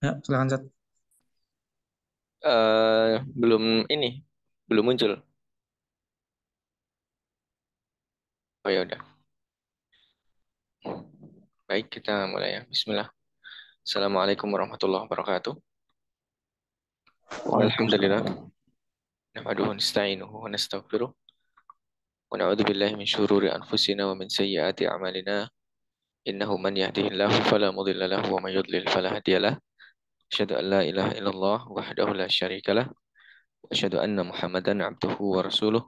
Ya, silakan Chat. Belum ini, belum muncul. Oh ya udah. Baik, kita mulai ya. Bismillah. Assalamualaikum warahmatullahi wabarakatuh. Alhamdulillah. Waalaikumsalam. Nahmaduhu wa nasta'inuhu wa nastaghfiruh. Wa na'udzu billahi min syururi anfusina wa min sayyiati a'malina. Innahu man yahdihillahu fala mudilla lahu wa man yudlil fala hadiyalah. Asyhadu an la ilaha illallah wahdahu la syarikalah. Wa asyhadu anna Muhammadan abduhu wa rasuluh.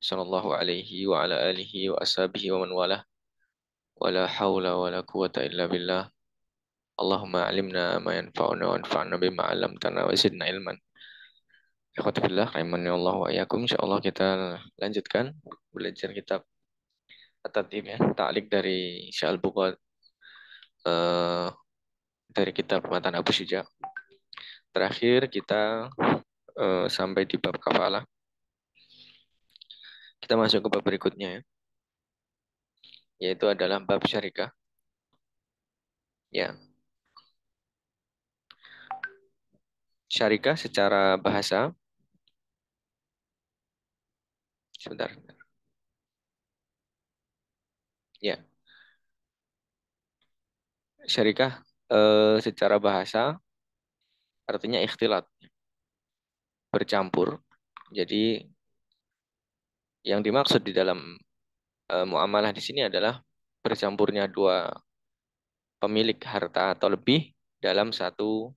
Sallallahu alaihi wa ala alihi wa ashabihi wa man walah. Wa la hawla wa la quwata illa billah. Allahumma alimna ma yanfa'una wa anfa'na bima 'allamtana wa zidna ilman. Ikhwatifillah, rahimani Allah wa iyyakum. Insyaallah kita lanjutkan belajar kitab At-Tatib ya, ta'liq dari Sya'al Bukhari eh, dari kitab Matan Abu Syuja. Terakhir kita sampai di bab kafalah. Kita masuk ke bab berikutnya ya, yaitu adalah bab syarikah. Ya, syarikah secara bahasa, sebentar. Ya, syarikah secara bahasa artinya ikhtilat, bercampur. Jadi yang dimaksud di dalam muamalah di sini adalah bercampurnya dua pemilik harta atau lebih dalam satu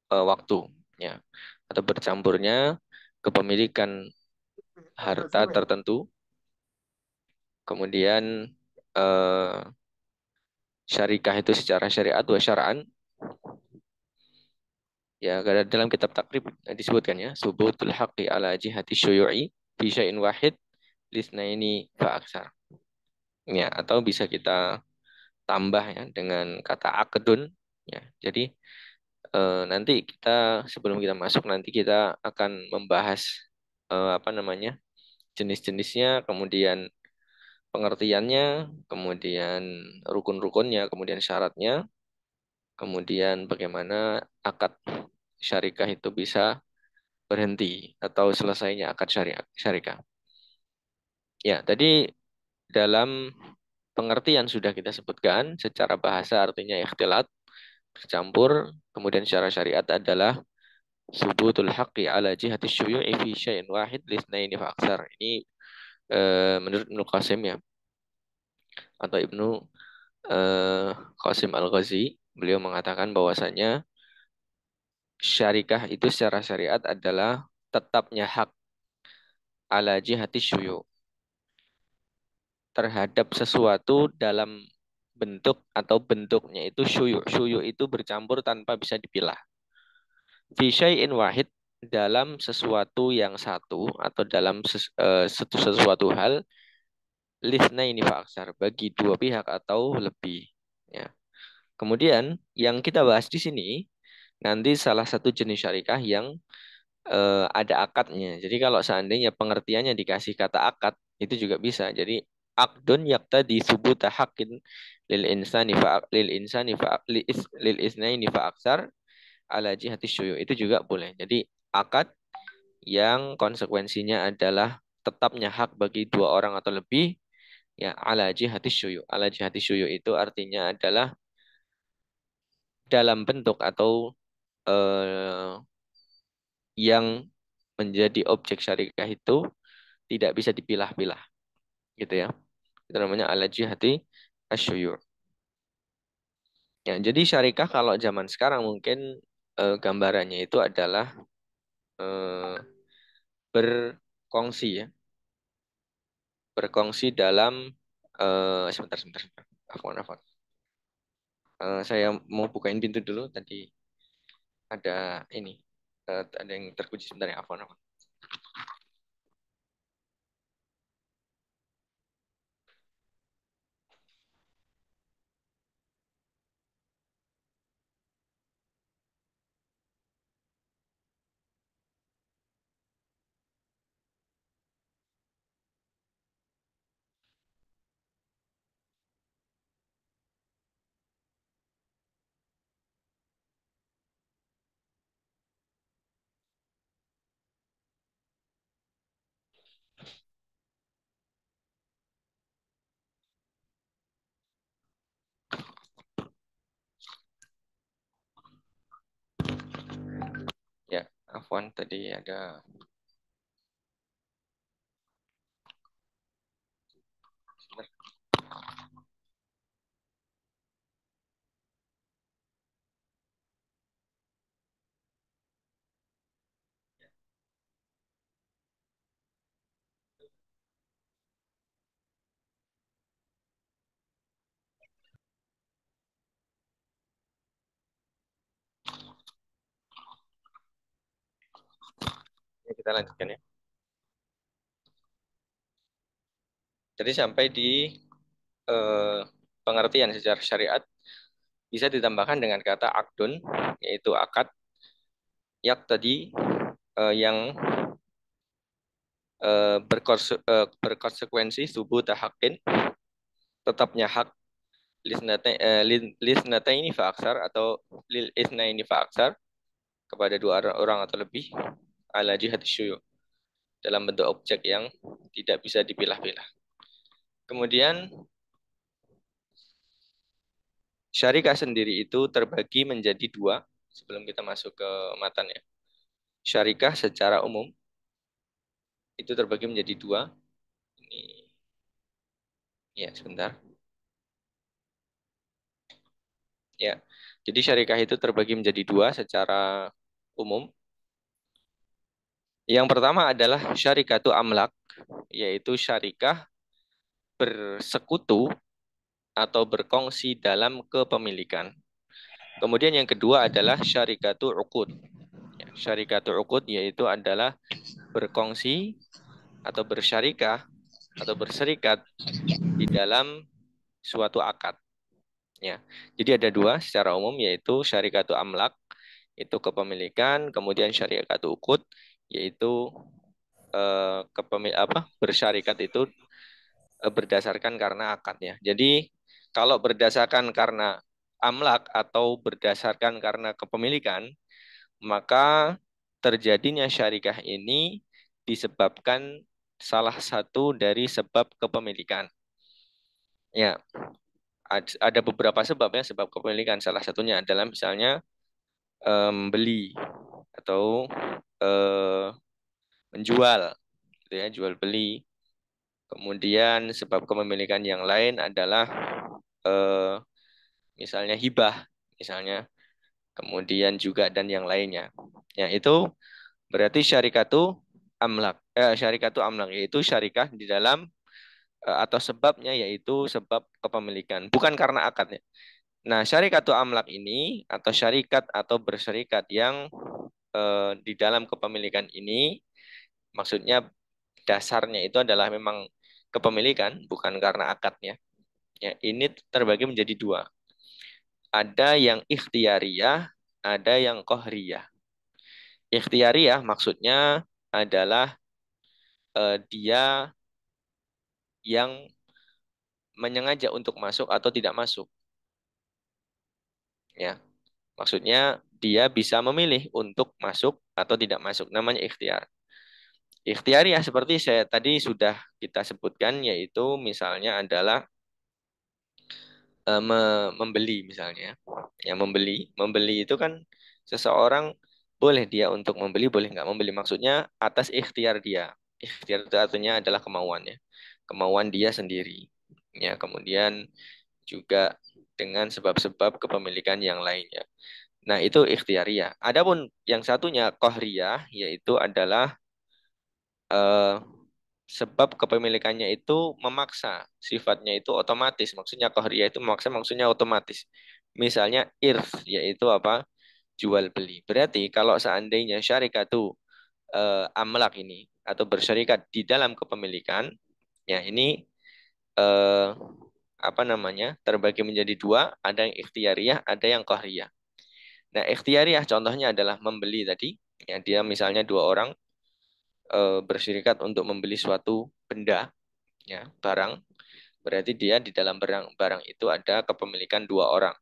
waktu, ya, atau bercampurnya kepemilikan harta tertentu, kemudian eh, syarikah itu secara syariat wa syara'an, ya, dalam kitab takrib disebutkan ya, subutul haqqi ala jihati syuyu'i fi syai'in wahid lisnaini fa aksar, ya, atau bisa kita tambah ya dengan kata akedun, ya. Jadi nanti kita, sebelum kita masuk, nanti kita akan membahas apa namanya, jenis-jenisnya, kemudian pengertiannya, kemudian rukun-rukunnya, kemudian syaratnya, kemudian bagaimana akad syarikah itu bisa berhenti atau selesainya akad syarikah. Ya, tadi dalam pengertian sudah kita sebutkan, secara bahasa artinya ikhtilat, bercampur, kemudian secara syariat adalah subutul haqqi ala jihati syuyu'i fi syai'in wahid lisnaini fa aksar. Ini menurut Ibnu Qasim ya, atau Ibnu eh, Qasim Al-Ghazi, beliau mengatakan bahwasanya syarikah itu secara syariat adalah tetapnya hak ala jihati syuyu' terhadap sesuatu dalam bentuk atau bentuknya itu syuyu'. Syuyu' itu bercampur tanpa bisa dipilah. Fi syai'in wahid, dalam sesuatu yang satu atau dalam sesuatu hal, lisna ini faksar, bagi dua pihak atau lebih, ya. Kemudian yang kita bahas di sini nanti salah satu jenis syarikah yang ada akadnya. Jadi kalau seandainya pengertiannya dikasih kata akad, itu juga bisa. Jadi akdun yaqtadi subuta haqqin lil insani fa lil isnaini fa aksar ala jihati syuyu, itu juga boleh. Jadi akad yang konsekuensinya adalah tetapnya hak bagi dua orang atau lebih, ya, ala jihati syuyu. Ala jihati syuyu itu artinya adalah dalam bentuk atau eh, yang menjadi objek syarikah itu tidak bisa dipilah-pilah, gitu ya. Itu namanya ala jihati asyuyu. Ya, jadi syarikah kalau zaman sekarang mungkin gambarannya itu adalah eh, berkongsi ya, berkongsi dalam sebentar sebentar sebentar. Afwan, afwan. Saya mau bukain pintu dulu, tadi ada ini, ada yang terkunci sebentar ya, afwan, afwan. Ya, afwan tadi ada. Ya, kita lanjutkan ya. Jadi sampai di eh, pengertian secara syariat bisa ditambahkan dengan kata akdun, yaitu akad yak tadi yang berkonsekuensi subuh tahakin, tetapnya hak lisnata ini faaksar atau lil isna ini faaksar kepada dua orang atau lebih ala jihad syuyu dalam bentuk objek yang tidak bisa dipilah-pilah. Kemudian syarikah sendiri itu terbagi menjadi dua sebelum kita masuk ke matan ya. Syarikah secara umum itu terbagi menjadi dua. Ini ya sebentar. Ya. Jadi syarikah itu terbagi menjadi dua secara umum. Yang pertama adalah syarikatu amlak, yaitu syarikah bersekutu atau berkongsi dalam kepemilikan. Kemudian yang kedua adalah syarikatu uqud. Ya, syarikatu uqud yaitu adalah berkongsi atau bersyarikah atau berserikat di dalam suatu akad. Ya. Jadi ada dua secara umum yaitu syarikatu amlak itu kepemilikan, kemudian syarikatu uqud yaitu bersyarikat itu berdasarkan karena akadnya. Jadi kalau berdasarkan karena amlak atau berdasarkan karena kepemilikan, maka terjadinya syarikah ini disebabkan salah satu dari sebab kepemilikan. Ya, ada beberapa sebab ya, sebab kepemilikan. Salah satunya adalah misalnya beli atau eh, menjual, gitu ya, jual beli. Kemudian sebab kepemilikan yang lain adalah eh, misalnya hibah, misalnya. Kemudian juga dan yang lainnya. Ya, itu berarti syarikatu amlak yaitu syarikah di dalam atau sebabnya yaitu sebab kepemilikan, bukan karena akadnya. Nah, syarikatu amlak ini atau syarikat atau berserikat yang di dalam kepemilikan ini maksudnya dasarnya itu adalah memang kepemilikan, bukan karena akadnya. Ya, ini terbagi menjadi dua. Ada yang ikhtiariyah, ada yang qahriyah. Ikhtiariyah maksudnya adalah dia yang menyengaja untuk masuk atau tidak masuk. Ya, maksudnya dia bisa memilih untuk masuk atau tidak masuk. Namanya ikhtiar. Ikhtiariyah seperti saya tadi sudah kita sebutkan, yaitu misalnya adalah membeli misalnya. Yang membeli itu kan seseorang boleh dia untuk membeli, boleh nggak membeli. Maksudnya atas ikhtiar dia. Ikhtiar itu artinya adalah kemauannya, kemauan dia sendiri. Ya, kemudian juga dengan sebab-sebab kepemilikan yang lainnya. Nah, itu ikhtiariyah. Adapun yang satunya qahriyah, yaitu adalah eh, sebab kepemilikannya itu memaksa, sifatnya itu otomatis. Maksudnya qahriyah itu memaksa, maksudnya otomatis. Misalnya irth, yaitu apa? Jual beli. Berarti kalau seandainya syarikatu amlak ini atau bersyarikat di dalam kepemilikan, ya ini eh, apa namanya? Terbagi menjadi dua, ada yang ikhtiariyah, ada yang qahriyah. Nah, ikhtiariyah contohnya adalah membeli tadi, ya dia misalnya dua orang berserikat untuk membeli suatu benda, ya barang. Berarti dia di dalam barang itu ada kepemilikan dua orang.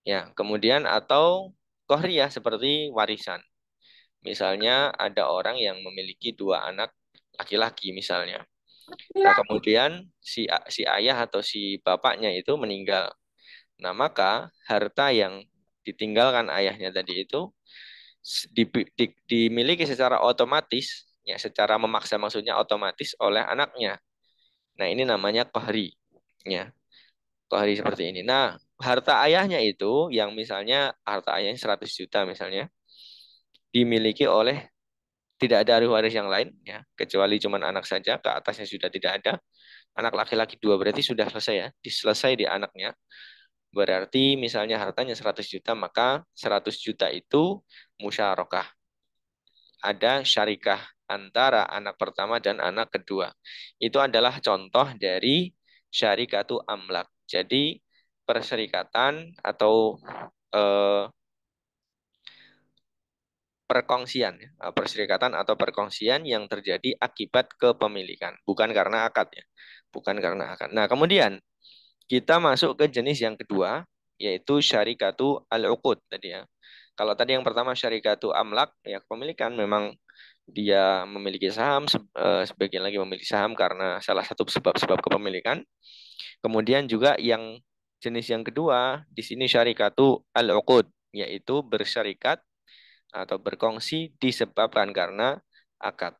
Ya, kemudian atau qahriyah seperti warisan. Misalnya ada orang yang memiliki dua anak laki-laki misalnya. Nah, kemudian si ayah atau si bapaknya itu meninggal. Nah, maka harta yang ditinggalkan ayahnya tadi itu dimiliki secara otomatis, ya secara memaksa maksudnya otomatis oleh anaknya. Nah, ini namanya kohri. Ya, kohri seperti ini. Nah, harta ayahnya itu yang misalnya harta ayahnya 100 juta misalnya, dimiliki oleh tidak ada ahli waris yang lain, ya, kecuali cuman anak saja, ke atasnya sudah tidak ada. Anak laki-laki dua berarti sudah selesai ya, diselesai di anaknya. Berarti misalnya hartanya 100 juta, maka 100 juta itu musyarakah. Ada syarikah antara anak pertama dan anak kedua. Itu adalah contoh dari syarikatu amlak. Jadi perserikatan atau eh, perkongsian, ya. Perserikatan atau perkongsian yang terjadi akibat kepemilikan, bukan karena akad ya. Bukan karena akad. Nah, kemudian kita masuk ke jenis yang kedua, yaitu syarikatu al-uqud tadi ya. Kalau tadi yang pertama syarikatu amlak, ya kepemilikan memang dia memiliki saham, sebagian lagi memiliki saham karena salah satu sebab-sebab kepemilikan. Kemudian juga yang jenis yang kedua, di sini syarikatu al-uqud, yaitu bersyarikat atau berkongsi disebabkan karena akad.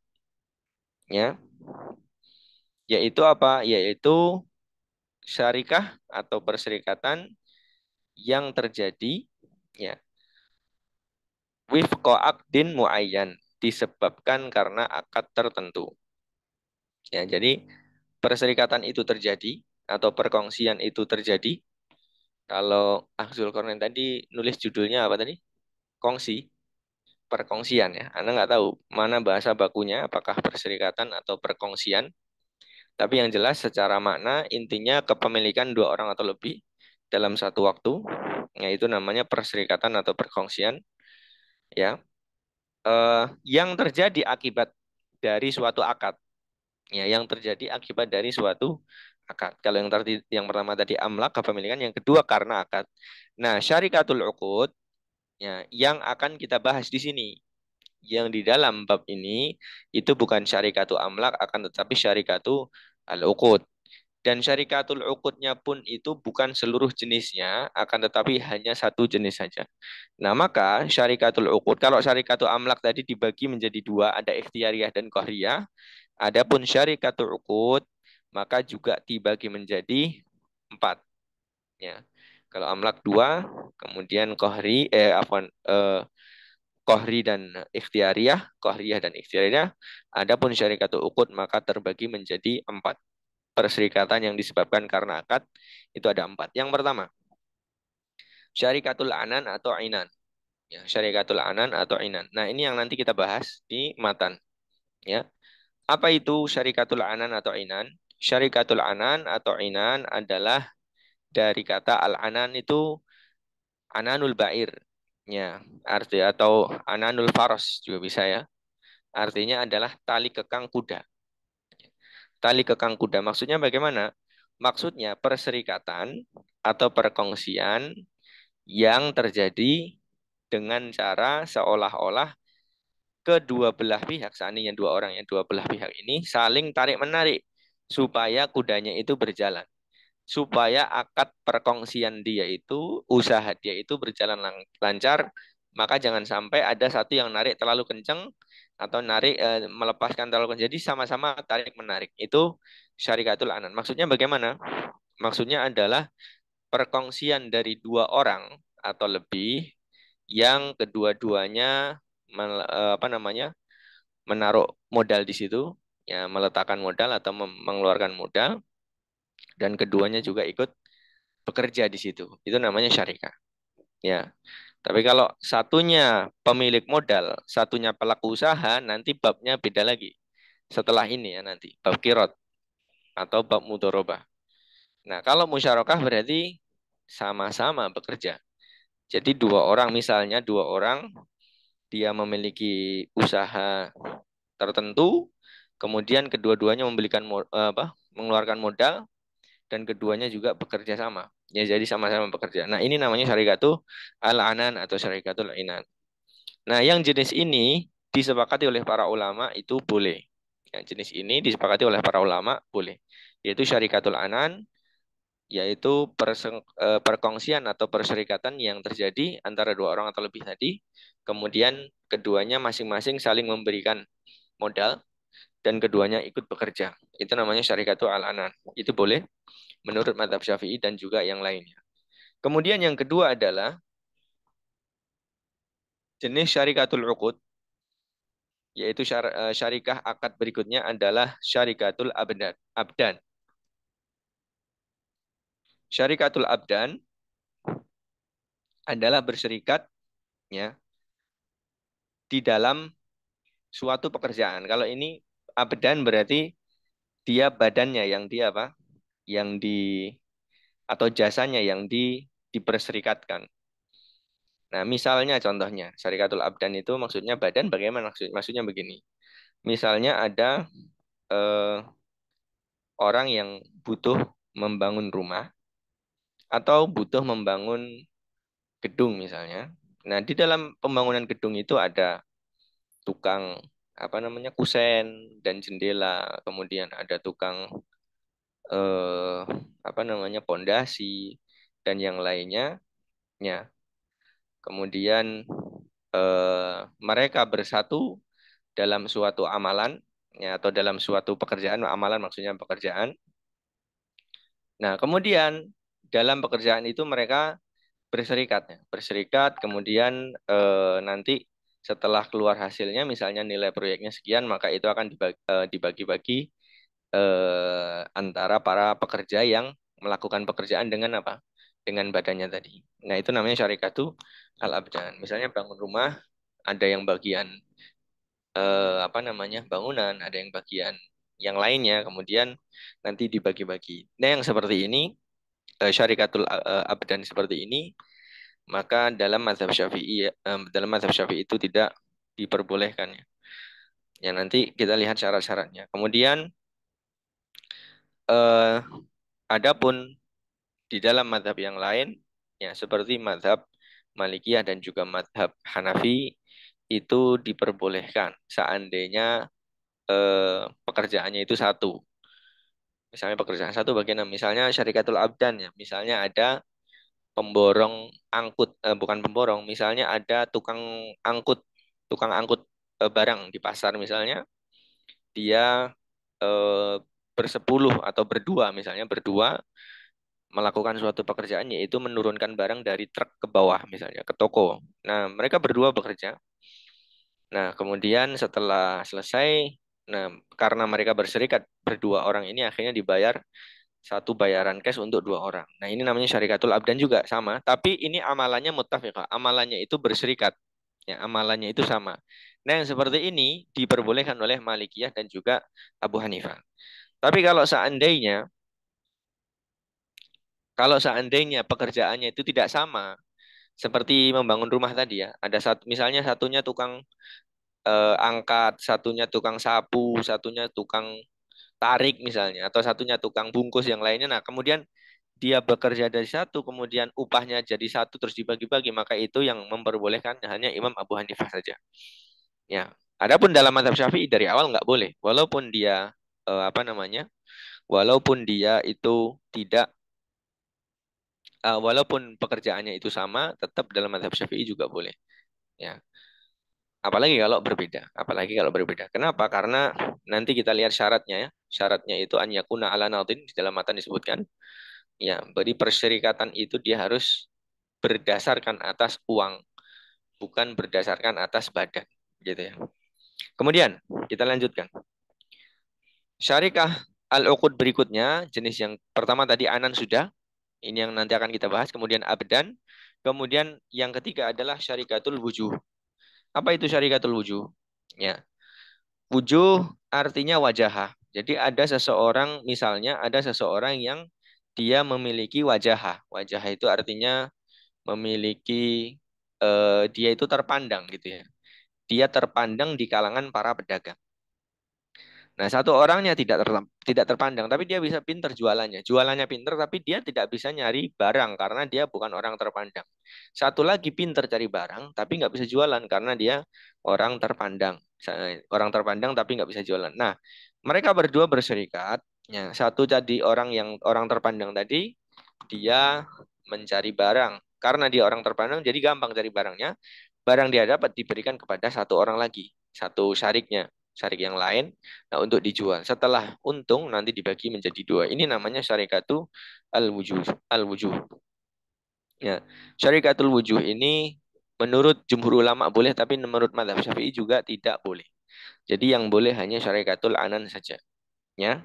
Ya, yaitu apa? Yaitu syarikah atau perserikatan yang terjadi ya wifqa aqdin muayyan disebabkan karena akad tertentu. Ya, jadi perserikatan itu terjadi atau perkongsian itu terjadi. Kalau Ahzul Kornen tadi nulis judulnya apa tadi? Kongsi, perkongsian ya. Anda nggak tahu mana bahasa bakunya, apakah perserikatan atau perkongsian. Tapi yang jelas secara makna intinya kepemilikan dua orang atau lebih dalam satu waktu, yaitu namanya perserikatan atau perkongsian. Ya, yang terjadi akibat dari suatu akad. Ya, yang terjadi akibat dari suatu akad. Kalau yang pertama tadi amlak kepemilikan, yang kedua karena akad. Nah, syarikatul uqud ya, yang akan kita bahas di sini. Yang di dalam bab ini itu bukan syarikatu amlak akan tetapi syarikatu al-uqud. Dan syarikatul uqudnya pun itu bukan seluruh jenisnya akan tetapi hanya satu jenis saja. Nah, maka syarikatul uqud, kalau syarikatul amlak tadi dibagi menjadi dua, ada ikhtiyariyah dan qahriyah. Adapun syarikatul uqud maka juga dibagi menjadi empat. Ya. Kalau amlak dua, kemudian kohri dan ikhtiyariyah. Adapun syarikatul uqud maka terbagi menjadi empat. Perserikatan yang disebabkan karena akad itu ada empat. Yang pertama, syarikatul anan atau inan. Ya, syarikatul anan atau inan. Nah, ini yang nanti kita bahas di matan. Ya. Apa itu syarikatul anan atau inan? Syarikatul anan atau inan adalah dari kata al-anan itu ananul ba'ir. Ya, arti atau ananul faros juga bisa ya. Artinya adalah tali kekang kuda. Tali kekang kuda maksudnya bagaimana? Maksudnya perserikatan atau perkongsian yang terjadi dengan cara seolah-olah kedua belah pihak, seandainya dua orang yang dua belah pihak ini saling tarik-menarik supaya kudanya itu berjalan. Supaya akad perkongsian dia itu, usaha dia itu berjalan lancar, maka jangan sampai ada satu yang narik terlalu kenceng atau melepaskan terlalu kenceng. Jadi sama-sama tarik-menarik. Itu syarikatul anan. Maksudnya bagaimana? Maksudnya adalah perkongsian dari dua orang atau lebih yang kedua-duanya menaruh modal di situ, ya meletakkan modal atau mengeluarkan modal dan keduanya juga ikut bekerja di situ. Itu namanya syarikah. Ya. Tapi kalau satunya pemilik modal, satunya pelaku usaha, nanti babnya beda lagi. Setelah ini ya nanti, bab kirot atau bab mudorobah. Nah, kalau musyarakah berarti sama-sama bekerja. Jadi dua orang misalnya, dua orang dia memiliki usaha tertentu, kemudian kedua-duanya mengeluarkan modal, dan keduanya juga bekerja sama. Ya, jadi sama-sama bekerja. Nah, ini namanya syarikatul al-anan atau syarikatul inan. Nah, yang jenis ini disepakati oleh para ulama itu boleh. Ya, jenis ini disepakati oleh para ulama boleh, yaitu syarikatul anan, yaitu perkongsian atau perserikatan yang terjadi antara dua orang atau lebih tadi. Kemudian keduanya masing-masing saling memberikan modal dan keduanya ikut bekerja. Itu namanya syarikatul al-anan. Itu boleh menurut mazhab Syafi'i dan juga yang lainnya. Kemudian yang kedua adalah jenis syarikatul uqud, yaitu syarikah akad berikutnya adalah syarikatul abdan. Syarikatul abdan adalah berserikat ya di dalam suatu pekerjaan. Kalau ini abdan berarti dia badannya yang dia apa? Yang di atau jasanya yang diperserikatkan. Nah, misalnya contohnya, syarikatul abdan itu maksudnya badan bagaimana maksudnya begini. Misalnya ada eh, orang yang butuh membangun rumah atau butuh membangun gedung misalnya. Nah, di dalam pembangunan gedung itu ada tukang apa namanya kusen dan jendela, kemudian ada tukang eh, apa namanya pondasi dan yang lainnya. Ya, kemudian mereka bersatu dalam suatu amalan ya atau dalam suatu pekerjaan, amalan maksudnya pekerjaan. Nah, kemudian dalam pekerjaan itu mereka berserikat ya. Berserikat kemudian nanti setelah keluar hasilnya misalnya nilai proyeknya sekian maka itu akan dibagi-bagi antara para pekerja yang melakukan pekerjaan dengan apa? Dengan badannya tadi. Nah, itu namanya syarikatu al-abdan. Misalnya bangun rumah ada yang bagian apa namanya? Bangunan, ada yang bagian yang lainnya kemudian nanti dibagi-bagi. Nah, yang seperti ini syarikatul abdan seperti ini maka dalam mazhab Syafi'i itu tidak diperbolehkan ya. Ya nanti kita lihat syarat-syaratnya. Kemudian eh, adapun di dalam mazhab yang lain ya seperti mazhab Malikiyah dan juga mazhab Hanafi itu diperbolehkan seandainya pekerjaannya itu satu. Misalnya pekerjaan satu bagian misalnya syarikatul abdan ya. Misalnya ada pemborong angkut bukan pemborong, misalnya ada angkut, tukang angkut barang di pasar misalnya, dia eh, bersepuluh atau berdua misalnya berdua melakukan suatu pekerjaan yaitu menurunkan barang dari truk ke bawah misalnya ke toko. Nah, mereka berdua bekerja. Nah, kemudian setelah selesai, nah karena mereka berserikat berdua orang ini akhirnya dibayar satu bayaran cash untuk dua orang. Nah, ini namanya syarikatul abdan juga sama, tapi ini amalannya muttafiqah. Amalannya itu berserikat. Ya, amalannya itu sama. Nah, yang seperti ini diperbolehkan oleh Malikiyah dan juga Abu Hanifah. Tapi kalau seandainya pekerjaannya itu tidak sama, seperti membangun rumah tadi ya, ada satu misalnya satunya tukang angkat, satunya tukang sapu, satunya tukang tarik misalnya, atau satunya tukang bungkus yang lainnya. Nah, kemudian dia bekerja dari satu, kemudian upahnya jadi satu, terus dibagi-bagi, maka itu yang memperbolehkan hanya Imam Abu Hanifah saja. Ya, adapun dalam mazhab Syafi'i dari awal nggak boleh, walaupun dia apa namanya, walaupun dia itu tidak, walaupun pekerjaannya itu sama, tetap dalam mazhab Syafi'i juga boleh. Ya, apalagi kalau berbeda. Kenapa? Karena nanti kita lihat syaratnya ya. Syaratnya itu an yakuna ala nadin di dalam matan disebutkan. Ya, beri perserikatan itu dia harus berdasarkan atas uang, bukan berdasarkan atas badan, gitu ya. Kemudian kita lanjutkan. Syarikah al-uqud berikutnya, jenis yang pertama tadi anan sudah, ini yang nanti akan kita bahas. Kemudian abdan, kemudian yang ketiga adalah syarikatul wujuh. Apa itu syarikatul wujuh? Ya, wujuh artinya wajah. Jadi ada seseorang, misalnya ada seseorang yang dia memiliki wajah. Wajah itu artinya memiliki dia itu terpandang gitu ya. Dia terpandang di kalangan para pedagang. Nah, satu orangnya tidak terpandang, tapi dia bisa pinter jualannya. Jualannya pinter, tapi dia tidak bisa nyari barang karena dia bukan orang terpandang. Satu lagi pinter cari barang, tapi nggak bisa jualan karena dia orang terpandang. Orang terpandang tapi nggak bisa jualan. Nah, mereka berdua berserikat. Ya, satu jadi orang terpandang tadi, dia mencari barang. Karena dia orang terpandang, jadi gampang cari barangnya. Barang dia dapat diberikan kepada satu orang lagi, satu syariknya, syarik yang lain. Nah, untuk dijual. Setelah untung nanti dibagi menjadi dua. Ini namanya syarikatu al-wujuh. Al-wujuh. Ya, syarikatul wujuh ini menurut jumhur ulama boleh, tapi menurut mazhab Syafi'i juga tidak boleh. Jadi yang boleh hanya syarikatul anan saja. Ya.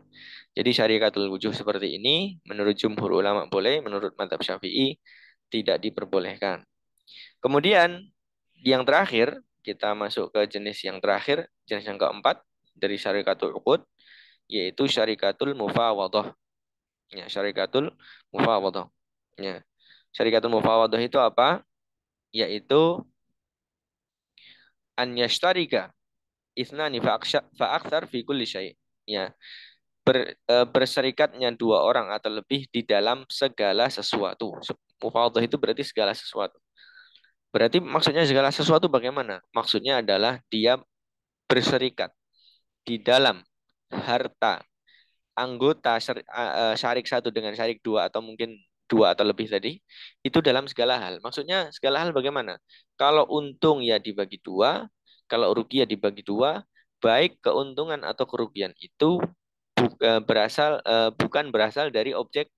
Jadi syarikatul wujuh seperti ini menurut jumhur ulama boleh, menurut mazhab Syafi'i tidak diperbolehkan. Kemudian yang terakhir, kita masuk ke jenis yang terakhir, jenis yang keempat dari syarikatul uqud, yaitu syarikatul mufawadah. Ya, syarikatul mufawadah. Ya. Syarikatul mufawadah itu apa? Yaitu an yashtarika ithnani fa'aktsar fi kulli syai'. Ya, berserikatnya dua orang atau lebih di dalam segala sesuatu. Mufawadah itu berarti segala sesuatu. Berarti maksudnya segala sesuatu bagaimana? Maksudnya adalah dia berserikat di dalam harta anggota syarik satu dengan syarik dua atau mungkin dua atau lebih tadi itu dalam segala hal. Maksudnya segala hal bagaimana? Kalau untung ya dibagi dua, kalau rugi ya dibagi dua, baik keuntungan atau kerugian itu bukan berasal dari objek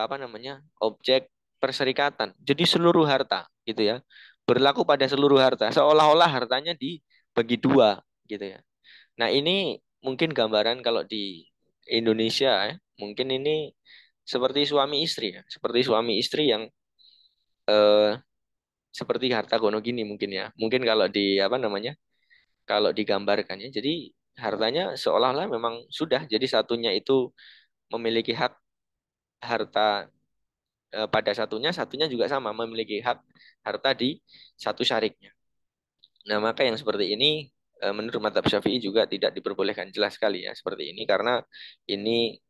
apa namanya? Objek perserikatan. Jadi seluruh harta gitu ya. Berlaku pada seluruh harta, seolah-olah hartanya dibagi dua gitu ya. Nah, ini mungkin gambaran kalau di Indonesia ya, mungkin ini seperti suami istri ya, seperti suami istri yang eh, seperti harta gono gini mungkin ya. Mungkin kalau di apa namanya? Kalau digambarkan ya. Jadi hartanya seolah-olah memang sudah jadi satunya itu memiliki hak harta pada satunya, satunya juga sama memiliki hak harta di satu syariknya. Nah, maka yang seperti ini menurut mazhab Syafi'i juga tidak diperbolehkan, jelas sekali ya seperti ini karena ini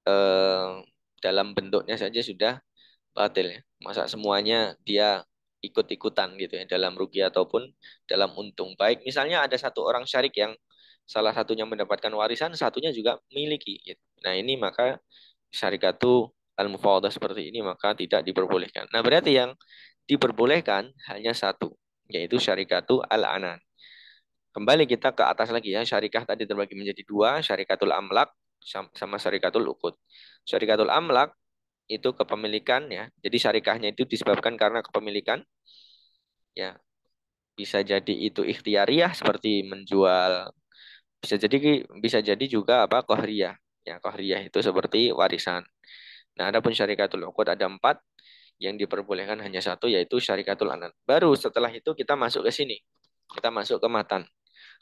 eh, dalam bentuknya saja sudah batil ya. Masa semuanya dia ikut-ikutan gitu ya dalam rugi ataupun dalam untung. Baik misalnya ada satu orang syarik yang salah satunya mendapatkan warisan, satunya juga miliki gitu. Nah, ini maka syarikatu al-mufawadah seperti ini maka tidak diperbolehkan. Nah, berarti yang diperbolehkan hanya satu, yaitu syarikatu al-anan. Kembali kita ke atas lagi ya. Syarikah tadi terbagi menjadi dua, syarikatul amlak sama syarikatul uqud. Syarikatul amlak itu kepemilikan ya. Jadi syarikahnya itu disebabkan karena kepemilikan ya. Bisa jadi itu ikhtiariyah seperti menjual, bisa jadi juga apa qahriyah. Ya, qahriyah itu seperti warisan. Nah, adapun syarikatul uqud ada empat, yang diperbolehkan hanya satu yaitu syarikatul anan. Baru setelah itu kita masuk ke sini. Kita masuk ke matan.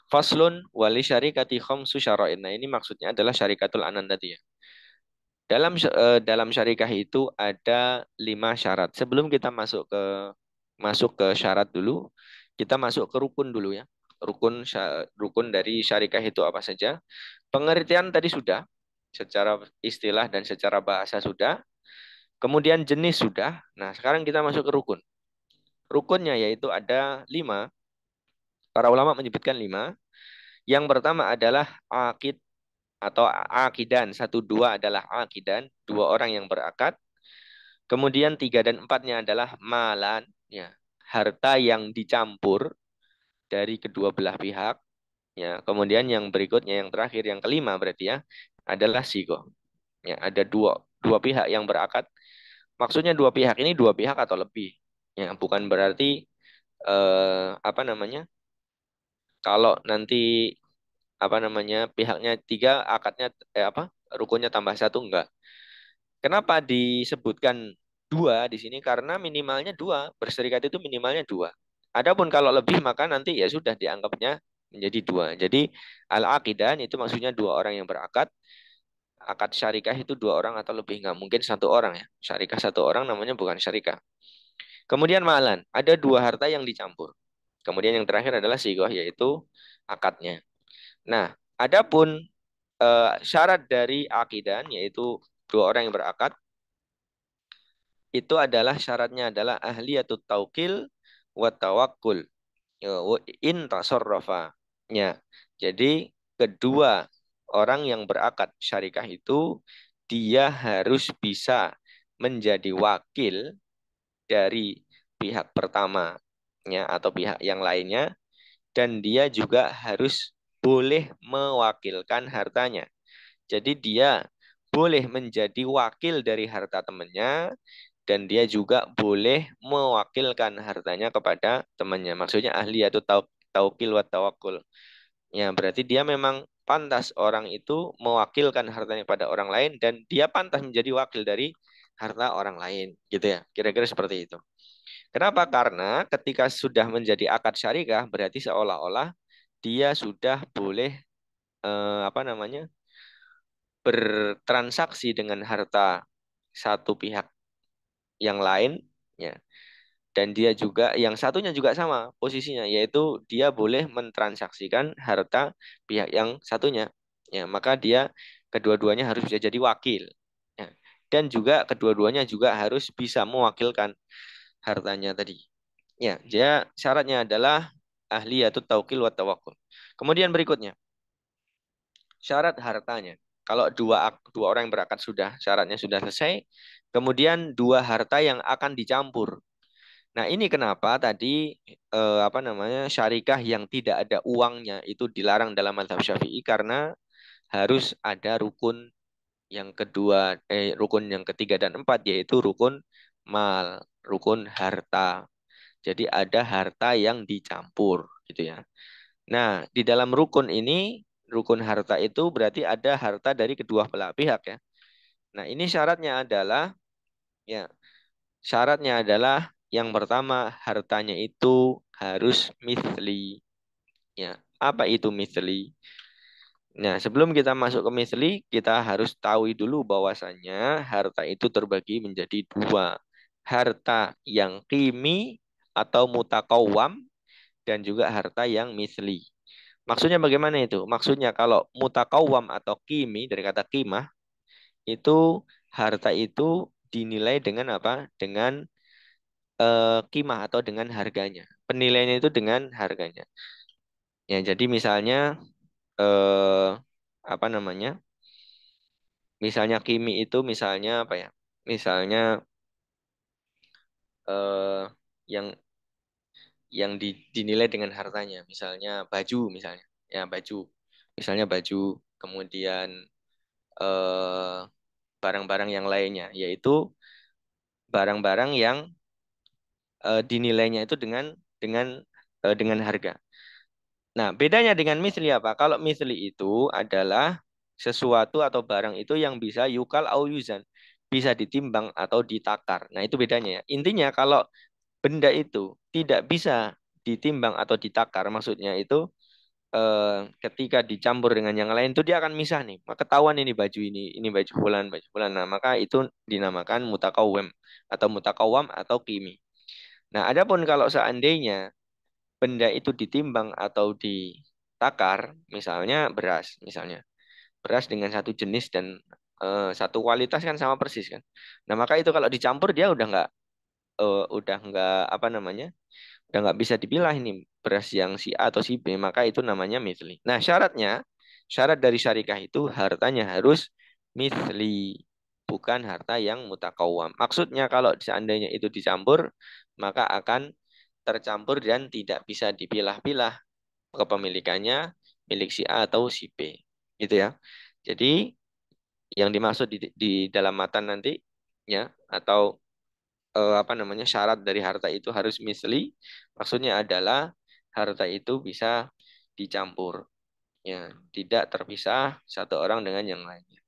Faslun wali syarikati khamsu syara'in. Nah, ini maksudnya adalah syarikatul anan tadi ya. Dalam syarikah itu ada 5 syarat. Sebelum kita masuk ke syarat dulu, kita masuk ke rukun dulu ya. Rukun dari syarikah itu apa saja? Pengertian tadi sudah, secara istilah dan secara bahasa sudah. Kemudian jenis sudah. Nah, sekarang kita masuk ke rukun. Rukunnya yaitu ada 5. Para ulama menyebutkan 5. Yang pertama adalah akid atau akidan. Satu dua adalah akidan, dua orang yang berakad. Kemudian 3 dan 4-nya adalah malan, ya, harta yang dicampur dari kedua belah pihak. Ya, kemudian yang berikutnya, yang terakhir, yang kelima berarti ya, adalah sigo. Ya, ada dua pihak yang berakad. Maksudnya dua pihak ini dua pihak atau lebih. Ya, bukan berarti apa namanya? Kalau nanti apa namanya pihaknya tiga, akadnya apa? Rukunnya tambah satu enggak. Kenapa disebutkan dua di sini? Karena minimalnya dua, berserikat itu minimalnya dua. Adapun kalau lebih maka nanti ya sudah dianggapnya menjadi dua. Jadi al-aqidan itu maksudnya dua orang yang berakad. Akad syarikah itu dua orang atau lebih, nggak mungkin satu orang ya. Syarikah satu orang namanya bukan syarikah. Kemudian malan, ada dua harta yang dicampur. Kemudian yang terakhir adalah sigoh yaitu akadnya. Nah, Adapun syarat dari akidan yaitu dua orang yang berakad itu adalah syaratnya adalah ahliyatut taukil wa tawakkul. In tasarrafa. Ya. Jadi kedua orang yang berakad syarikah itu dia harus bisa menjadi wakil dari pihak pertama ya atau pihak yang lainnya dan dia juga harus boleh mewakilkan hartanya. Jadi dia boleh menjadi wakil dari harta temannya dan dia juga boleh mewakilkan hartanya kepada temannya. Maksudnya ahli atau taukil wa tawakul. Ya, berarti dia memang pantas orang itu mewakilkan hartanya pada orang lain dan dia pantas menjadi wakil dari harta orang lain, gitu ya. Kira-kira seperti itu. Kenapa? Karena ketika sudah menjadi akad syarikah berarti seolah-olah dia sudah boleh apa namanya? Bertransaksi dengan harta satu pihak yang lain ya. Dan dia juga yang satunya juga sama posisinya yaitu dia boleh mentransaksikan harta pihak yang satunya. Ya, maka dia kedua-duanya harus bisa jadi wakil. Ya. Dan juga kedua-duanya juga harus bisa mewakilkan hartanya tadi. Ya, dia syaratnya adalah ahli atau taukil wa tawakkul. Kemudian berikutnya, syarat hartanya. Kalau dua orang yang berakad sudah syaratnya sudah selesai, kemudian dua harta yang akan dicampur. Nah, ini kenapa tadi apa namanya syarikah yang tidak ada uangnya itu dilarang dalam mazhab Syafi'i karena harus ada rukun yang kedua, rukun yang ketiga dan empat yaitu rukun mal, rukun harta. Jadi ada harta yang dicampur gitu ya. Nah, di dalam rukun ini, rukun harta itu berarti ada harta dari kedua belah pihak ya. Nah, ini syaratnya adalah ya, syaratnya adalah yang pertama hartanya itu harus misli. Ya, apa itu misli? Nah, sebelum kita masuk ke misli, kita harus tahu dulu bahwasannya harta itu terbagi menjadi dua. Harta yang kimi atau mutakawam dan juga harta yang misli. Maksudnya bagaimana itu? Maksudnya kalau mutakawam atau kimi dari kata kimah itu harta itu dinilai dengan apa? Dengan kimah atau dengan harganya. Penilaiannya itu dengan harganya. Ya, jadi misalnya eh, apa namanya? Misalnya kimi itu misalnya apa ya? Misalnya eh, yang dinilai dengan hartanya. Misalnya baju misalnya. Ya, baju. Misalnya baju, kemudian eh, barang-barang yang lainnya, yaitu barang-barang yang dinilainya itu dengan harga. Nah, bedanya dengan misli apa? Kalau misli itu adalah sesuatu atau barang itu yang bisa yukal au yuzan, bisa ditimbang atau ditakar. Nah, itu bedanya ya. Intinya kalau benda itu tidak bisa ditimbang atau ditakar, maksudnya itu ketika dicampur dengan yang lain itu dia akan misah nih. Maka ketahuan ini baju fulan, baju fulan. Nah, maka itu dinamakan mutakawwim atau mutakawam atau kimi. Nah, adapun kalau seandainya benda itu ditimbang atau ditakar, misalnya beras, misalnya beras dengan satu jenis dan satu kualitas kan sama persis kan. Nah, maka itu kalau dicampur dia udah nggak apa namanya? Udah nggak bisa dipilah ini beras yang si A atau si B, maka itu namanya misli. Nah, syarat dari syarikah itu hartanya harus misli, bukan harta yang mutakawam. Maksudnya kalau seandainya itu dicampur, maka akan tercampur dan tidak bisa dipilah-pilah kepemilikannya milik si A atau si B. Gitu ya. Jadi yang dimaksud di dalam matan nanti ya atau apa namanya syarat dari harta itu harus misli maksudnya adalah harta itu bisa dicampur ya tidak terpisah satu orang dengan yang lainnya.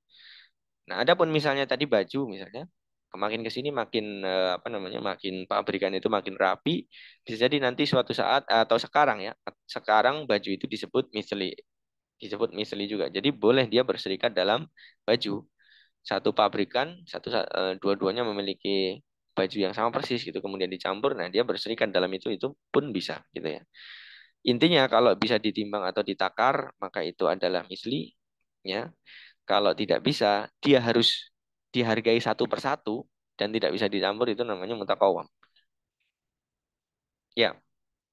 Nah, adapun misalnya tadi baju misalnya makin ke sini makin apa namanya makin pabrikan itu makin rapi bisa jadi nanti suatu saat atau sekarang ya sekarang baju itu disebut misli juga jadi boleh dia berserikat dalam baju satu pabrikan, dua-duanya memiliki baju yang sama persis gitu, kemudian dicampur, nah dia berserikat dalam itu pun bisa gitu ya. Intinya kalau bisa ditimbang atau ditakar, maka itu adalah misli. Ya. Kalau tidak bisa, dia harus dihargai satu persatu dan tidak bisa dicampur, itu namanya mutakawam. Ya,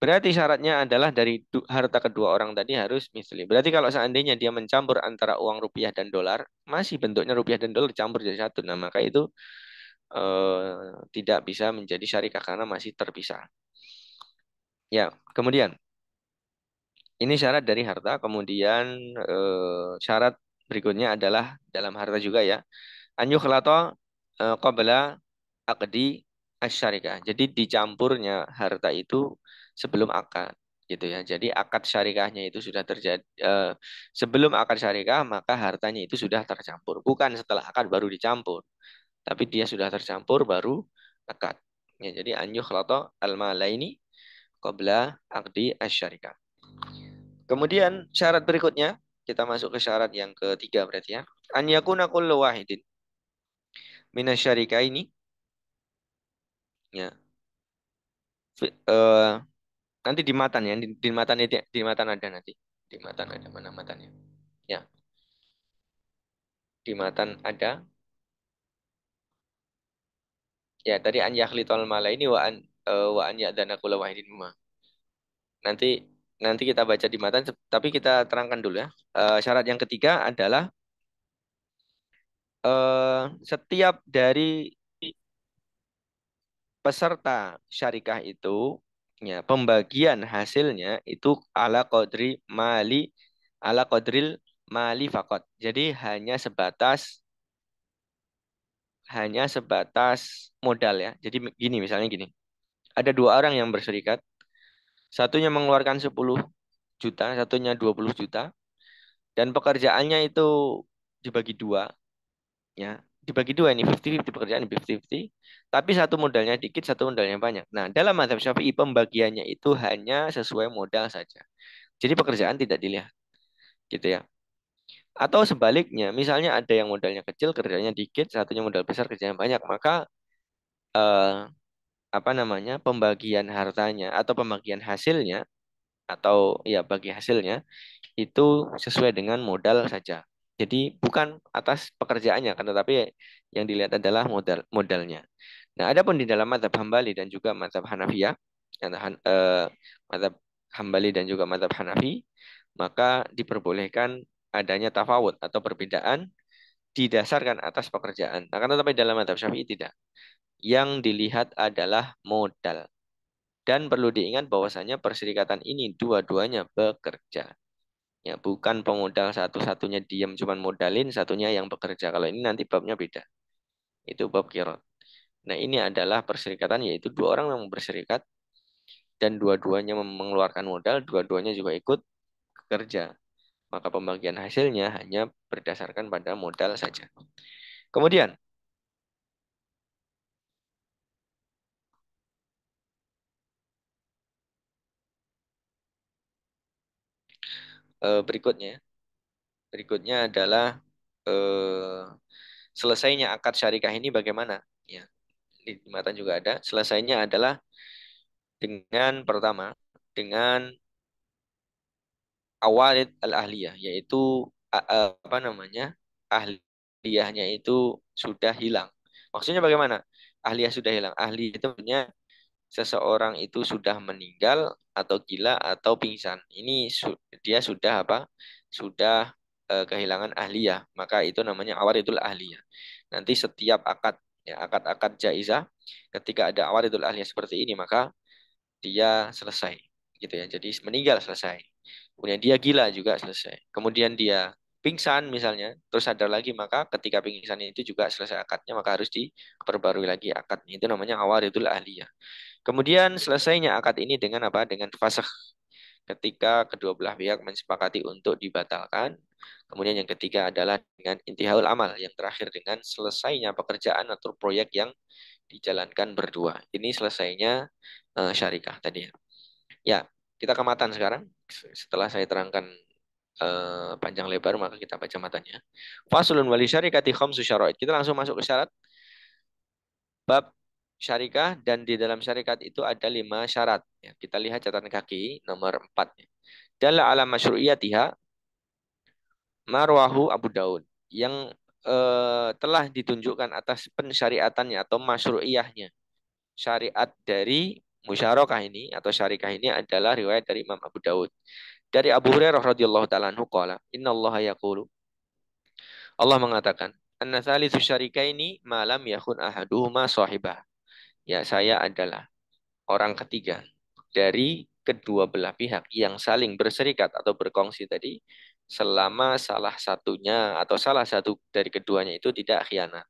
berarti syaratnya adalah dari harta kedua orang tadi harus misli. Berarti kalau seandainya dia mencampur antara uang rupiah dan dolar, masih bentuknya rupiah dan dolar dicampur jadi satu. Nah, maka itu tidak bisa menjadi syarikah karena masih terpisah. Ya, kemudian ini syarat dari harta. Kemudian syarat berikutnya adalah dalam harta juga ya. An yukhlata qabla aqdi asyarikah. Jadi dicampurnya harta itu sebelum akad gitu ya. Jadi akad syarikahnya itu sudah terjadi sebelum akad syarikah maka hartanya itu sudah tercampur. Bukan setelah akad baru dicampur, tapi dia sudah tercampur baru akad. Ya, jadi an yukhlata al-malaini qabla aqdi asyarikah. Kemudian syarat berikutnya kita masuk ke syarat yang ketiga berarti ya. An yakuna kullu wahidin minasyarika ini ya. eh, Nanti di matan ya, di matan itu di matan ada nanti. Di matan ada mana matannya? Ya, di matan ada. Ya, tadi an yakhlitol mala ini wa an ya'dana kulla wahidin ma. Nanti nanti kita baca di matan tapi kita terangkan dulu ya. Syarat yang ketiga adalah setiap dari peserta syarikah itu ya pembagian hasilnya itu ala qadril mali fakot. Jadi hanya sebatas modal ya. Jadi gini misalnya gini. Ada dua orang yang berserikat, satunya mengeluarkan 10 juta, satunya 20 juta dan pekerjaannya itu dibagi dua ya. Dibagi dua ini 50-50 pekerjaan 50-50. Tapi satu modalnya dikit, satu modalnya banyak. Nah, dalam mazhab Syafi'i pembagiannya itu hanya sesuai modal saja. Jadi pekerjaan tidak dilihat, gitu ya. Atau sebaliknya, misalnya ada yang modalnya kecil, kerjanya dikit, satunya modal besar, kerjanya banyak, maka eh, apa namanya pembagian hartanya atau pembagian hasilnya atau ya bagi hasilnya itu sesuai dengan modal saja. Jadi bukan atas pekerjaannya kan, tetapi yang dilihat adalah modalnya. Nah, adapun di dalam mazhab Hambali dan juga mazhab Hanafiyah, ya, mazhab Hambali dan juga mazhab Hanafi, maka diperbolehkan adanya tafawud atau perbedaan didasarkan atas pekerjaan. Nah, kan tetapi dalam mazhab Syafi'i tidak. Yang dilihat adalah modal. Dan perlu diingat bahwasanya perserikatan ini dua-duanya bekerja. Ya, bukan pemodal satu-satunya diam cuman modalin, satunya yang bekerja. Kalau ini nanti babnya beda. Itu bab kirot. Nah, ini adalah perserikatan yaitu dua orang yang berserikat dan dua-duanya mengeluarkan modal, dua-duanya juga ikut bekerja. Maka pembagian hasilnya hanya berdasarkan pada modal saja. Kemudian, berikutnya, berikutnya adalah eh, selesainya akad syarikah ini bagaimana? Ya, di mata juga ada. Selesainya adalah dengan pertama, dengan awalid al-ahliyah, yaitu apa namanya? Ahliyahnya itu sudah hilang. Maksudnya bagaimana? Ahliyah sudah hilang. Ahli itu punya seseorang itu sudah meninggal atau gila atau pingsan. Ini dia sudah apa? Sudah kehilangan ahliyah. Maka itu namanya awaridul ahliyah. Nanti setiap akad ya akad-akad jaizah ketika ada awaridul ahliyah seperti ini maka dia selesai gitu ya. Jadi meninggal selesai. Kemudian dia gila juga selesai. Kemudian dia pingsan misalnya, terus sadar lagi maka ketika pingsan itu juga selesai akadnya maka harus diperbarui lagi akadnya. Itu namanya awaridul ahliyah. Kemudian selesainya akad ini dengan apa? Dengan fasakh. Ketika kedua belah pihak mensepakati untuk dibatalkan. Kemudian yang ketiga adalah dengan intihaul amal. Yang terakhir dengan selesainya pekerjaan atau proyek yang dijalankan berdua. Ini selesainya syarikah tadi ya. Ya, kita ke matan sekarang. Setelah saya terangkan panjang lebar, maka kita baca matanya. Fasulun wali syarikati khamsu syara'id. Kita langsung masuk ke syarat. Bab syarikah dan di dalam syarikat itu ada 5 syarat. Ya, kita lihat catatan kaki nomor 4. Dalla ala masyru'iyatiha marwahu Abu Daud yang telah ditunjukkan atas pensyariatannya atau masyru'iyahnya. Syariat dari musyarakah ini atau syarikah ini adalah riwayat dari Imam Abu Daud. Dari Abu Hurairah radhiyallahu taala anhu qala, "Innallaha yaqulu" Allah mengatakan, "Anna thalitsu syarikaini ma lam yakun ahaduhuma shahibah." Ya, saya adalah orang ketiga dari kedua belah pihak yang saling berserikat atau berkongsi tadi selama salah satunya atau salah satu dari keduanya itu tidak khianat.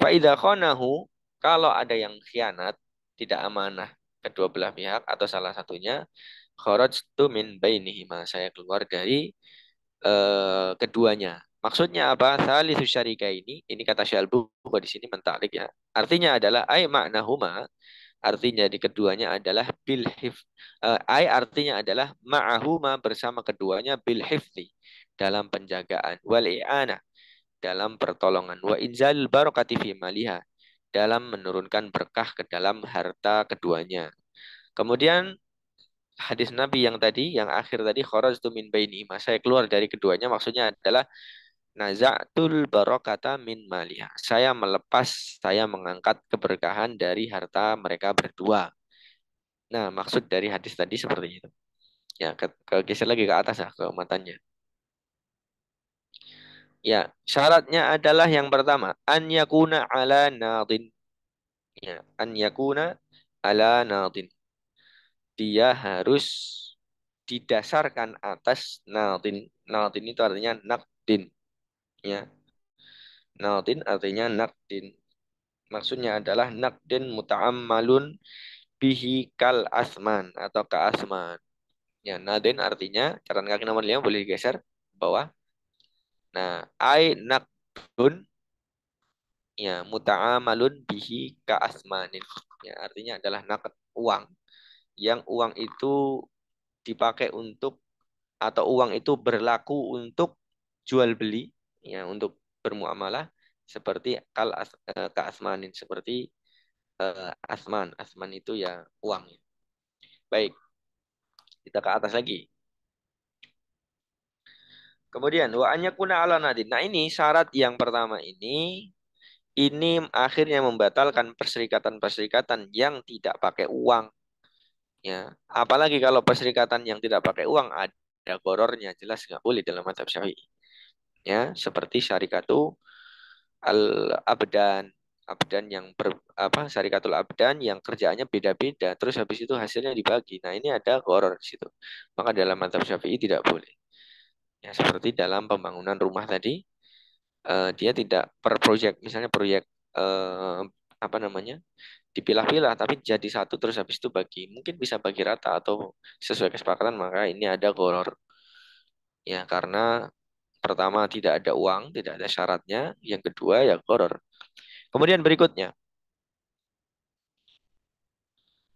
Fa'idha khanahu, kalau ada yang khianat, tidak amanah kedua belah pihak atau salah satunya, kharajtu min bainihima, saya keluar dari keduanya. Maksudnya apa? Thalitsu syarika ini kata Syalbu di sini mentaklik ya. Artinya adalah ai ma'nahuma, artinya di keduanya adalah bil hif ai artinya adalah ma'ahuma bersama keduanya bil hifzi dalam penjagaan wal i'anah dalam pertolongan wa inzal barakati fi maliha dalam menurunkan berkah ke dalam harta keduanya. Kemudian hadis Nabi yang tadi, yang akhir tadi, kharajtu min bainihima, saya keluar dari keduanya, maksudnya adalah naza'tul barakata min maliha. Saya melepas, saya mengangkat keberkahan dari harta mereka berdua. Nah, maksud dari hadis tadi seperti itu. Ya, geser lagi ke atas ya, ke matanya. Ya, syaratnya adalah yang pertama, an yakuna ala nadin. Ya, an yakuna ala nadin. Dia harus didasarkan atas nadin. Nadin itu artinya nakdin. Ya, nadin artinya nakdin. Maksudnya adalah nakdin muta'ammalun bihi kal asman atau ka asman. Ya, nadin artinya catatan kaki nomor 5 boleh digeser ke bawah. Nah, ai nakdun ya muta'amalun bihi ka asmanin. Ya, artinya adalah nakd uang yang uang itu dipakai untuk atau uang itu berlaku untuk jual beli ya untuk bermuamalah seperti ka asmanin seperti asman itu ya uang. Baik, kita ke atas lagi. Kemudian wa an yakuna ala nadin. Nah, ini syarat yang pertama ini akhirnya membatalkan perserikatan-perserikatan yang tidak pakai uang ya. Apalagi kalau perserikatan yang tidak pakai uang ada gorornya, jelas nggak boleh dalam mazhab Syafi'i. Ya, seperti syarikatu al-abdan, abdan yang syarikatul abdan yang kerjaannya beda-beda terus habis itu hasilnya dibagi. Nah, ini ada goror di situ. Maka dalam mazhab Syafi'i tidak boleh. Ya, seperti dalam pembangunan rumah tadi, dia tidak per proyek, misalnya proyek eh, apa namanya, dipilah-pilah, tapi jadi satu terus habis itu bagi, mungkin bisa bagi rata atau sesuai kesepakatan, maka ini ada goror. Ya, karena pertama tidak ada uang, tidak ada syaratnya, yang kedua ya goror. Kemudian berikutnya,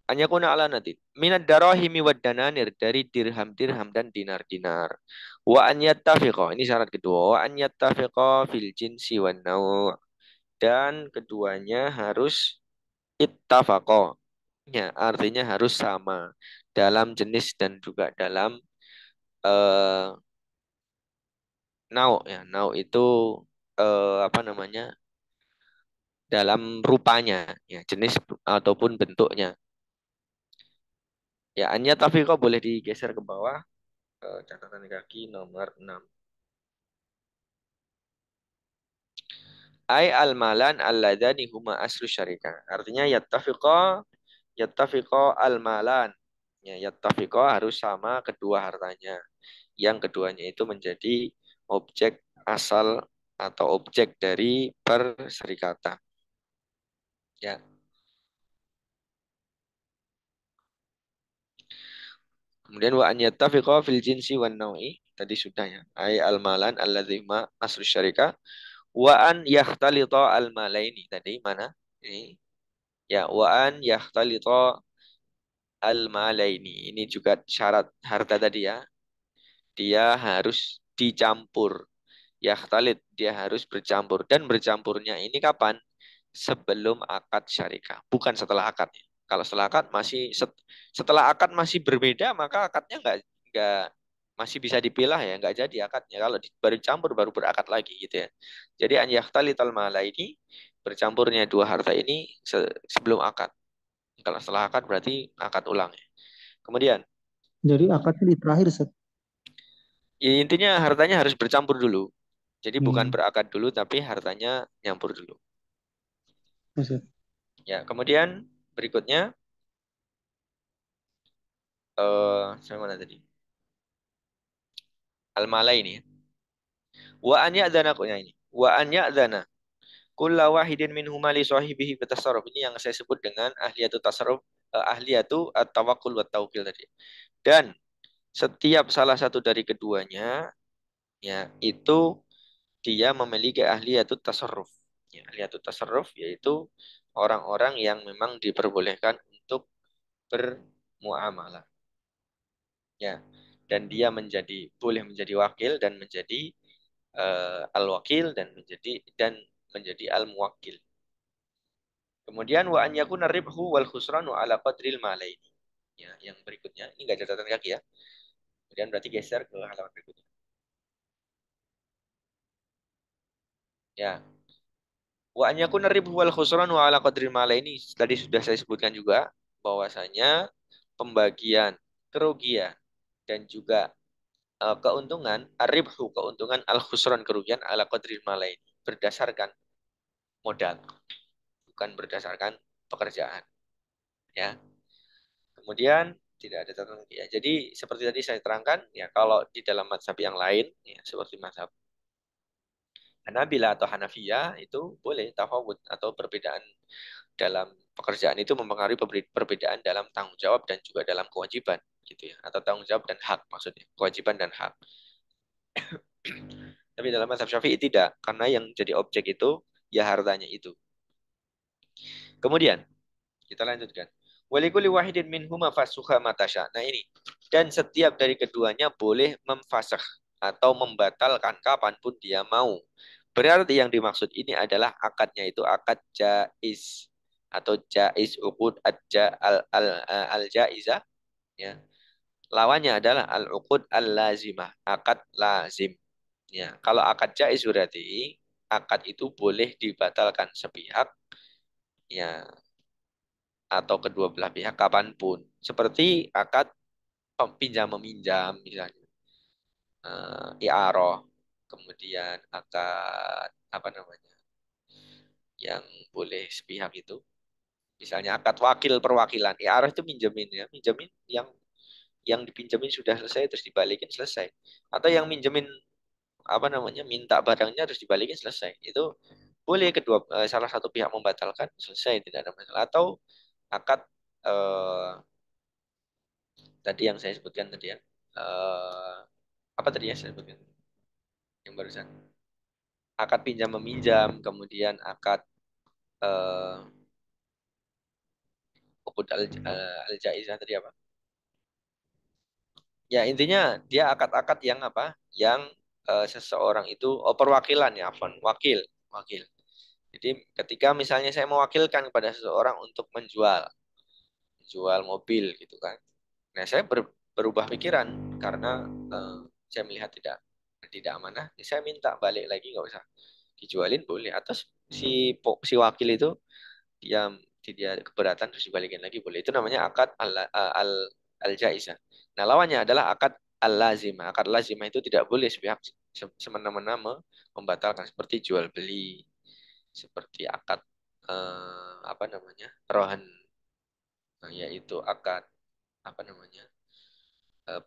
anyakuna ala nadid. Minad darahimi wad dananir. Dari dirham-dirham dan dinar-dinar. Wa an yattafiqa. Ini syarat kedua. Wa an yattafiqa fil jinsi wan naw'. Dan keduanya harus ittafaqa. Ya, artinya harus sama. Dalam jenis dan juga dalam eh, naw'. Ya, naw' itu apa namanya? Dalam rupanya. Ya, jenis ataupun bentuknya. Ya, an yattafiqa boleh digeser ke bawah. Catatan kaki nomor 6. Ai al-malan alladani huma aslu syarika. Artinya yattafiqa al-malan. Ya, yattafiqa harus sama kedua hartanya. Yang keduanya itu menjadi objek asal atau objek dari perserikatan. Ya. Kemudian wa an yattafiqa fil jinsi wan naw'i. Tadi sudah ya. Ai al-malan alladzi huma aslu syarika. Wa an yakhtalita al-malaini. Tadi mana? Ini. Ya, wa an yakhtalita al-malaini. Ini juga syarat harta tadi ya. Dia harus dicampur. Yakhtalit, dia harus bercampur. Dan bercampurnya ini kapan? sebelum akad syarikah, bukan setelah akadnya. Kalau setelah akad setelah akad masih berbeda, maka akadnya nggak masih bisa dipilah ya, nggak jadi akadnya. Kalau baru campur baru berakad lagi gitu ya. Jadi an yahtalital mala ini bercampurnya dua harta ini sebelum akad. Kalau setelah akad berarti akad ulang ya. Kemudian Jadi akadnya di terakhir, Ustaz. ya intinya hartanya harus bercampur dulu. Jadi bukan Hmm, berakad dulu tapi hartanya nyampur dulu. Ustaz. Ya, kemudian berikutnya saya mana tadi? Al-mala ini. Wa an ya'dzana ini. Wa an ya'dzana kulla wahidin minhuma li sahibihi bitasarruf. Ini yang saya sebut dengan ahliyatu tasarruf, ahliyatu at-tawakkul wa taukil tadi. Dan setiap salah satu dari keduanya ya itu dia memiliki ahliyatu tasarruf. Ya, ahliyatu tasarruf yaitu orang-orang yang memang diperbolehkan untuk bermuamalah. Ya. Dan dia boleh menjadi wakil dan menjadi al-wakil dan menjadi al-muwakkil. Kemudian wa an yakuna ribhu wal khusranu ala qadril malaini. Ya, yang berikutnya ini enggak catatan kaki ya. Kemudian berarti geser ke halaman berikutnya. Ya, wa an yakuna ribhu wal khusranu ala qadril malaini tadi sudah saya sebutkan juga bahwasanya pembagian kerugian dan juga keuntungan ar-ribhu keuntungan al-khusran kerugian ala qadril malaini berdasarkan modal bukan berdasarkan pekerjaan ya. Kemudian tidak ada catatan ya. Jadi seperti tadi saya terangkan ya kalau di dalam mazhab yang lain ya seperti mazhab Hanabila atau Hanafiyah itu boleh tafawud atau perbedaan dalam pekerjaan itu mempengaruhi perbedaan dalam tanggung jawab dan juga dalam kewajiban gitu ya atau tanggung jawab dan hak maksudnya kewajiban dan hak. Tapi dalam mazhab Syafi'i tidak karena yang jadi objek itu ya hartanya itu. Kemudian kita lanjutkan. Walikuli wahidin minhuma fasukha matasya. Nah ini. Dan setiap dari keduanya boleh memfasakh atau membatalkan kapanpun dia mau. Berarti yang dimaksud ini adalah akadnya itu akad jaiz atau jaiz uqud al jaizah ya. Lawannya adalah al uqud al lazimah, akad lazim. Ya, kalau akad jaiz berarti akad itu boleh dibatalkan sepihak ya atau kedua belah pihak kapanpun. Seperti akad pinjam meminjam misalnya, i'arah, kemudian akad apa namanya yang boleh sepihak itu, misalnya akad wakil perwakilan, i'arah itu minjemin ya, minjemin yang dipinjemin sudah selesai terus dibalikin selesai, atau yang minjemin apa namanya minta barangnya terus dibalikin selesai, itu boleh salah satu pihak membatalkan selesai tidak ada masalah. Atau akad eh, tadi yang saya sebutkan tadi ya. Eh, apa tadi ya saya sebutkan yang barusan? Akad pinjam meminjam, kemudian akad eh uqud al jaizah tadi apa? Ya intinya dia akad-akad yang apa? Yang seseorang itu perwakilan ya, afwan, wakil, wakil. Jadi ketika misalnya saya mewakilkan kepada seseorang untuk jual mobil gitu kan. Nah, saya berubah pikiran karena saya melihat tidak tidak amanah, ya saya minta balik lagi nggak usah dijualin boleh. Atau si wakil itu dia dia keberatan terus dibalikin lagi boleh. Itu namanya akad al jaizah. Nah, lawannya adalah akad al lazimah. Akad lazimah itu tidak boleh sepihak semena-mena membatalkan seperti jual beli, seperti akad apa namanya rohan, yaitu akad apa namanya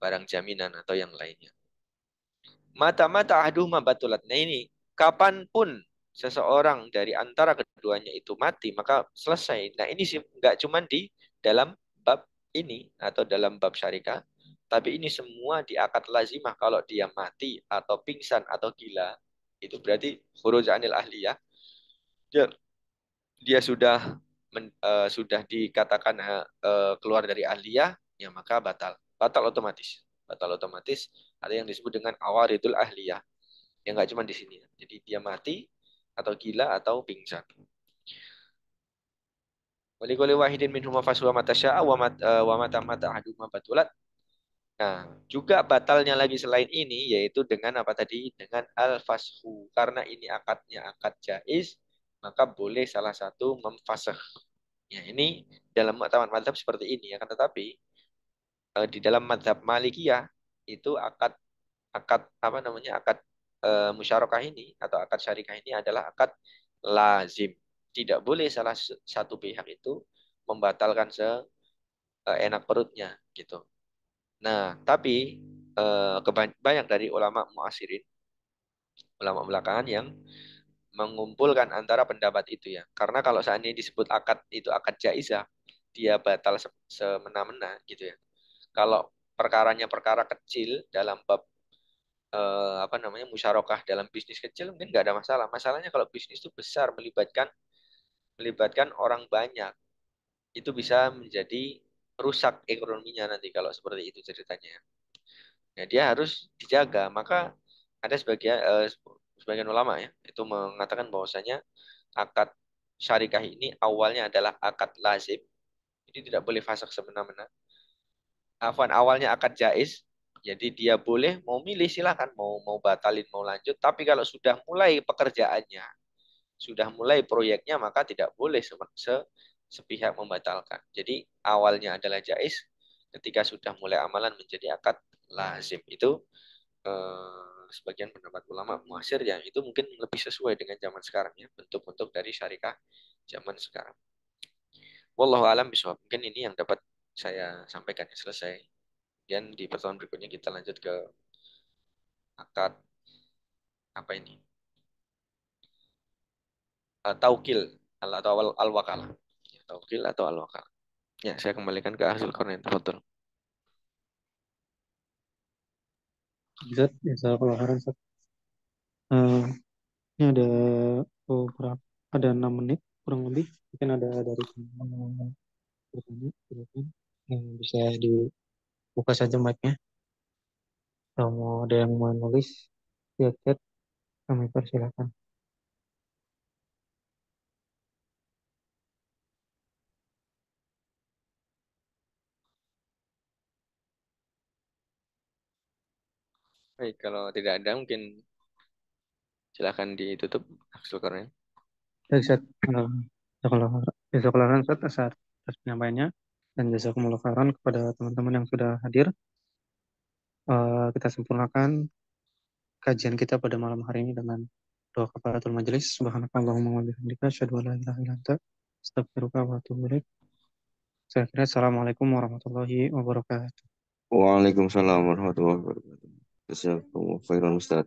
barang jaminan atau yang lainnya. Mata-mata ahaduhuma batulat. Nah ini, kapanpun seseorang dari antara keduanya itu mati, maka selesai. Nah ini sih nggak cuma di dalam bab ini atau dalam bab syarikah, tapi ini semua di akad lazimah. Kalau dia mati atau pingsan atau gila, itu berarti khuruj anil ahliyah. Dia, dia sudah dikatakan keluar dari ahliyah, ya maka batal. Batal otomatis. Batal otomatis ada yang disebut dengan awaridul ahliyah. Ya nggak cuma di sini. Jadi dia mati atau gila atau pingsan. Wali wahidin minhuma faswa mata sya'a wa mata mata ahaduma batulat. Nah, juga batalnya lagi selain ini yaitu dengan apa tadi? Dengan al-fashu. Karena ini akadnya akad jaiz, maka boleh salah satu memfasakh. Ya, ini dalam mu'tamad mazhab seperti ini ya kan, tetapi di dalam mazhab Malikiyah itu akad akad apa namanya? Akad musyarakah ini atau akad syarikah ini adalah akad lazim. Tidak boleh salah satu pihak itu membatalkan seenak perutnya gitu. Nah, tapi banyak dari ulama muasirin, ulama belakangan yang mengumpulkan antara pendapat itu ya. Karena kalau seandainya disebut akad itu akad jaizah, dia batal semena-mena gitu ya. Kalau perkaranya perkara kecil dalam bab apa namanya musyarakah dalam bisnis kecil mungkin nggak ada masalah. Masalahnya kalau bisnis itu besar melibatkan melibatkan orang banyak, itu bisa menjadi rusak ekonominya nanti kalau seperti itu ceritanya. Ya, dia harus dijaga. Maka ada sebagian ulama ya itu mengatakan bahwasanya akad syarikah ini awalnya adalah akad lazim, jadi tidak boleh fasakh semena-mena. Afwan, awalnya akad jaiz, jadi dia boleh mau milih silakan mau mau batalin mau lanjut. Tapi kalau sudah mulai pekerjaannya, sudah mulai proyeknya, maka tidak boleh sepihak membatalkan. Jadi awalnya adalah jaiz, ketika sudah mulai amalan menjadi akad lazim. Itu sebagian pendapat ulama muasir yang itu mungkin lebih sesuai dengan zaman sekarang ya, bentuk-bentuk dari syarikah zaman sekarang. Wallahu alam bishawab. Mungkin ini yang dapat saya sampaikan ya, selesai. Dan di pertemuan berikutnya kita lanjut ke akad apa ini? Taukil atau al-wakalah. Ya, taukil atau al-wakalah. Ya, saya kembalikan ke Ahzul Qarnain. Betul. Zat, ya kalau Haran Zat. Eh, ini ada beberapa, ada 6 menit kurang lebih. Mungkin ada dari teman yang bertanya, silakan. Yang bisa dibuka saja mic-nya. Kalau mau ada yang mau nulis, ya chat, kami persilakan. Baik, kalau tidak ada mungkin silakan ditutup Ahzul Qarnain. Ya, Zat. Jazakallah jazakallah khairan, Zat, atas penyampaiannya. Dan jazakumullah khairan kepada teman-teman yang sudah hadir. Kita sempurnakan kajian kita pada malam hari ini dengan doa kafaratul majelis. Subhanakallahumma wa bihamdika asyhadu an la ilaha illa anta astaghfiruka wa atubu ilaik. Saya kira assalamualaikum warahmatullahi wabarakatuh. Waalaikumsalam warahmatullahi wabarakatuh. Jazakumullah khairan Ustaz.